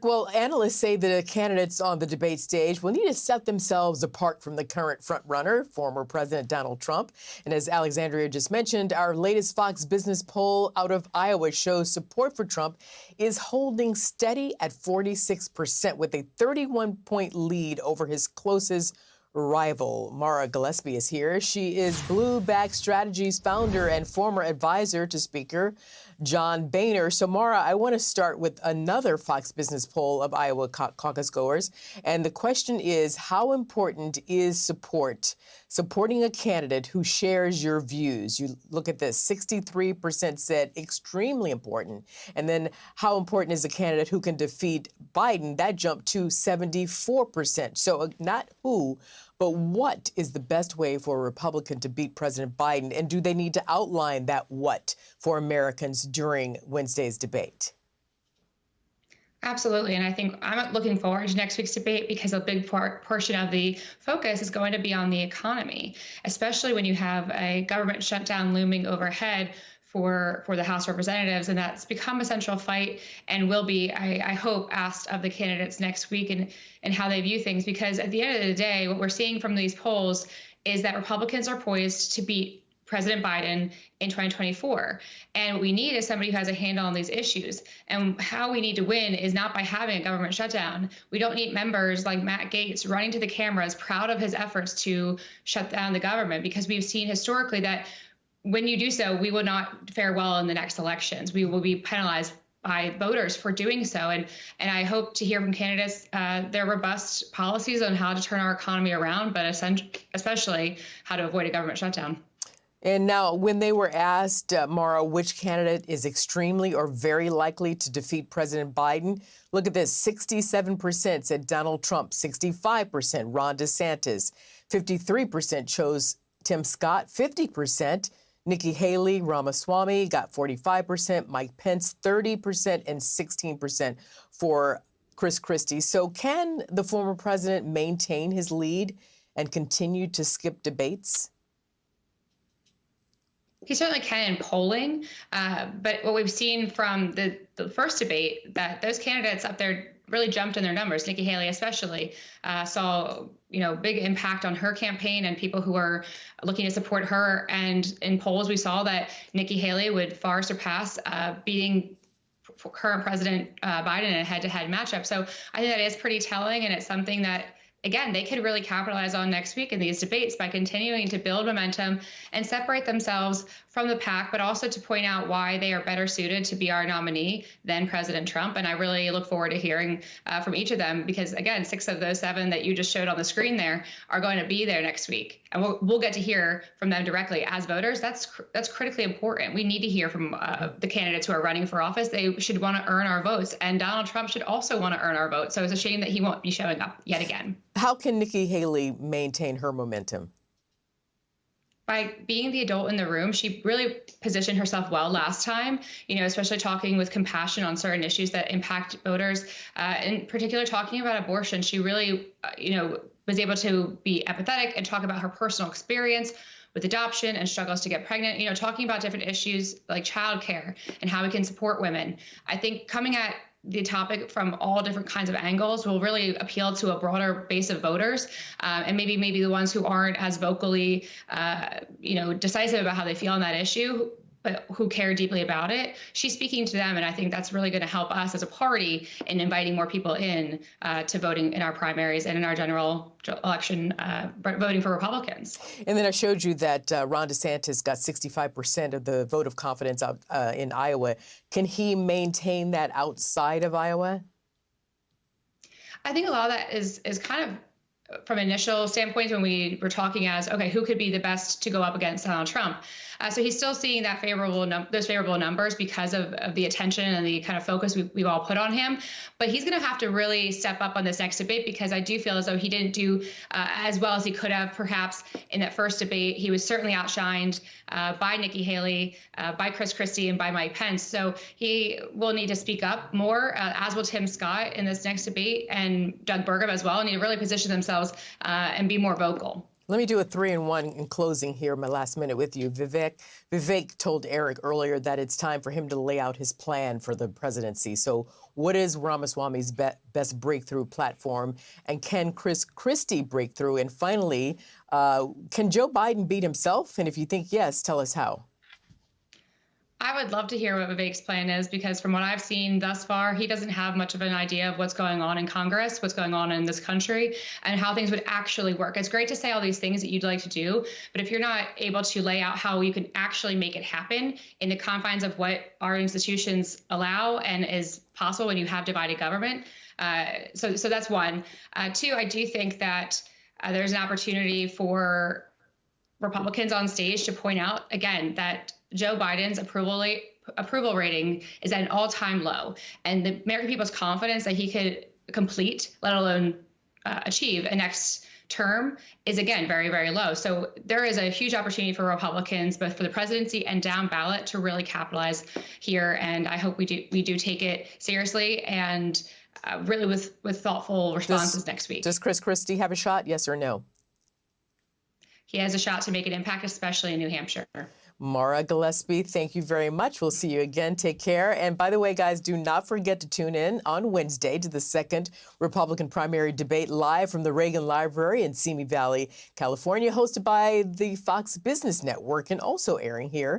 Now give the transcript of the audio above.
Well, analysts say the candidates on the debate stage will need to set themselves apart from the current frontrunner, former President Donald Trump. And as Alexandria just mentioned, our latest Fox Business poll out of Iowa shows support for Trump is holding steady at 46% with a 31-point lead over his closest rival. Maura Gillespie is here. She is Bluestack Strategies founder and former advisor to Speaker John Boehner. So, Maura, I want to start with another Fox Business poll of Iowa caucus goers. And the question is, how important is supporting a candidate who shares your views? You look at this, 63% said extremely important. And then how important is a candidate who can defeat Biden? That jumped to 74%. So not who, but what is the best way for a Republican to beat President Biden? And do they need to outline that what for Americans during Wednesday's debate? Absolutely. And I think I'm looking forward to next week's debate because a big portion of the focus is going to be on the economy, especially when you have a government shutdown looming overhead for the House of Representatives. And that's become a central fight and will be, I hope, asked of the candidates next week and how they view things. Because at the end of the day, what we're seeing from these polls is that Republicans are poised to beat President Biden in 2024. And what we need is somebody who has a handle on these issues. And how we need to win is not by having a government shutdown. We don't need members like Matt Gaetz running to the cameras, proud of his efforts to shut down the government, because we've seen historically that when you do so, we will not fare well in the next elections. We will be penalized by voters for doing so. And I hope to hear from candidates their robust policies on how to turn our economy around, but especially how to avoid a government shutdown. And now, when they were asked, Maura, which candidate is extremely or very likely to defeat President Biden, look at this. 67% said Donald Trump, 65% Ron DeSantis, 53% chose Tim Scott, 50% Nikki Haley, Ramaswamy got 45%, Mike Pence 30%, and 16% for Chris Christie. So can the former president maintain his lead and continue to skip debates? He certainly can in polling, but what we've seen from the first debate, that those candidates up there really jumped in their numbers. Nikki Haley especially saw, big impact on her campaign and people who are looking to support her. And in polls, we saw that Nikki Haley would far surpass beating current President Biden in a head-to-head matchup. So I think that is pretty telling, and it's something that, again, they could really capitalize on next week in these debates by continuing to build momentum and separate themselves from the pack, but also to point out why they are better suited to be our nominee than President Trump. And I really look forward to hearing from each of them because, again, 6 of those 7 that you just showed on the screen there are going to be there next week. And we'll get to hear from them directly as voters. That's critically important. We need to hear from the candidates who are running for office. They should want to earn our votes. And Donald Trump should also want to earn our votes. So it's a shame that he won't be showing up yet again. How can Nikki Haley maintain her momentum? By being the adult in the room. She really positioned herself well last time, especially talking with compassion on certain issues that impact voters, in particular talking about abortion. She really, was able to be empathetic and talk about her personal experience with adoption and struggles to get pregnant, talking about different issues like childcare and how we can support women. I think coming at the topic from all different kinds of angles will really appeal to a broader base of voters, and maybe the ones who aren't as vocally, decisive about how they feel on that issue, but who care deeply about it. She's speaking to them, and I think that's really going to help us as a party in inviting more people in to voting in our primaries and in our general election, voting for Republicans. And then I showed you that Ron DeSantis got 65% of the vote of confidence out in Iowa. Can he maintain that outside of Iowa? I think a lot of that is kind of from initial standpoints when we were talking as, okay, who could be the best to go up against Donald Trump? So he's still seeing that those favorable numbers because of the attention and the kind of focus we've all put on him. But he's going to have to really step up on this next debate because I do feel as though he didn't do as well as he could have perhaps in that first debate. He was certainly outshined by Nikki Haley, by Chris Christie, and by Mike Pence. So he will need to speak up more, as will Tim Scott in this next debate, and Doug Burgum as well, need to really position themselves and be more vocal. Let me do a 3-in-1 in closing here, my last minute with you. Vivek told Eric earlier that it's time for him to lay out his plan for the presidency. So what is Ramaswamy's best breakthrough platform? And can Chris Christie break through? And finally, can Joe Biden beat himself? And if you think yes, tell us how. I would love to hear what Vivek's plan is, because from what I've seen thus far, he doesn't have much of an idea of what's going on in Congress, what's going on in this country, and how things would actually work. It's great to say all these things that you'd like to do, but if you're not able to lay out how you can actually make it happen in the confines of what our institutions allow and is possible when you have divided government, so that's one. Two, I do think that there's an opportunity for Republicans on stage to point out, again, that Joe Biden's approval rating is at an all-time low, and the American people's confidence that he could complete, let alone achieve, a next term is, again, very, very low. So there is a huge opportunity for Republicans, both for the presidency and down ballot, to really capitalize here. And I hope we do take it seriously and really with thoughtful responses next week. Does Chris Christie have a shot? Yes or no? He has a shot to make an impact, especially in New Hampshire. Maura Gillespie, thank you very much. We'll see you again. Take care. And by the way, guys, do not forget to tune in on Wednesday to the second Republican primary debate live from the Reagan Library in Simi Valley, California, hosted by the Fox Business Network and also airing here